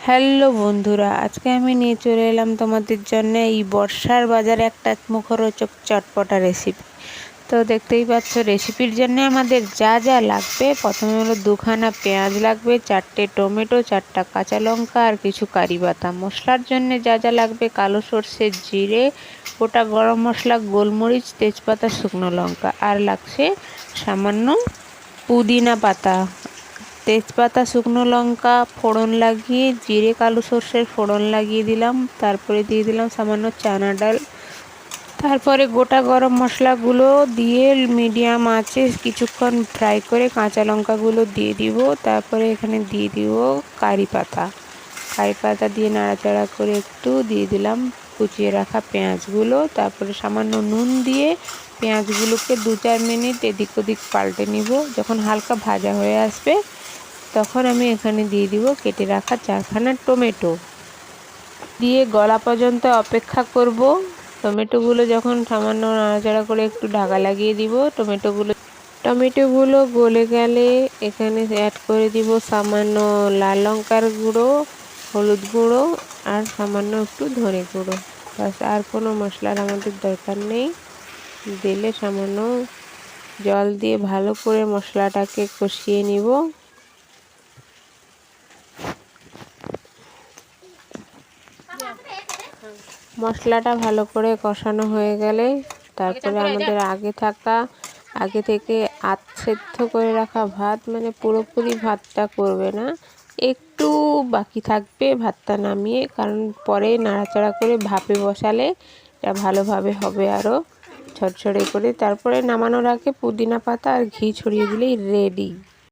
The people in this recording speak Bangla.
হ্যালো বন্ধুরা, আজকে আমি নিয়ে চলে এলাম তোমাদের জন্য এই বর্ষার বাজারে একটা মুখরোচক চটপটা রেসিপি। তো দেখতেই পাচ্ছ, রেসিপির জন্য আমাদের যা যা লাগবে, প্রথমে হলো 2খানা পেঁয়াজ লাগবে, 4টে টমেটো, 4টা কাঁচা লঙ্কা আর কিছু কারি পাতা। মশলার জন্য যা যা লাগবে: কালো সর্ষে, জিরে, গোটা গরম মশলা, গোলমরিচ, তেজপাতা, শুকনো লঙ্কা, আর লাগছে সামান্য পুদিনা পাতা। তেজপাতা, শুকনো লঙ্কা ফোড়ন লাগিয়ে, জিরে কালো সর্ষের ফোড়ন লাগিয়ে দিলাম। তারপরে দিয়ে দিলাম সামান্য চানা ডাল। তারপরে গোটা গরম মশলাগুলো দিয়ে মিডিয়াম আঁচে কিছুক্ষণ ফ্রাই করে কাঁচা লঙ্কাগুলো দিয়ে দিব। তারপরে এখানে দিয়ে দিব কারি পাতা। কারি পাতা দিয়ে নাড়াচাড়া করে একটু দিয়ে দিলাম কুচিয়ে রাখা পেঁয়াজগুলো। তারপরে সামান্য নুন দিয়ে পেঁয়াজগুলোকে 2-4 মিনিট এদিক ওদিক পাল্টে নিব। যখন হালকা ভাজা হয়ে আসবে, তখন আমি এখানে দিয়ে দিব কেটে রাখা 4খানা টমেটো। দিয়ে গলা পর্যন্ত অপেক্ষা করব। টমেটোগুলো যখন সামান্য নাড়াচাড়া করে একটু ঢাকা লাগিয়ে দিব। টমেটোগুলো গলে গেলে এখানে অ্যাড করে দিব সামান্য লাল লঙ্কার গুঁড়ো, হলুদ গুঁড়ো আর সামান্য একটু ধনে গুঁড়ো। বাস, আর কোনো মশলার আমাদের দরকার নেই। দিলে সামান্য জল দিয়ে ভালো করে মশলাটাকে কষিয়ে নিব। মশলাটা ভালো করে কষানো হয়ে গেলে তারপরে আমাদের আগে থেকে সেদ্ধ করে রাখা ভাত, মানে পুরোপুরি ভাতটা করবে না, একটু বাকি থাকবে ভাতটা নামিয়ে, কারণ পরে নাড়াচাড়া করে ভাপে বসালে এটা ভালোভাবে হবে আরও ঝরঝরে করে। তারপরে নামানোর আগে পুদিনা পাতা আর ঘি ছড়িয়ে দিলেই রেডি।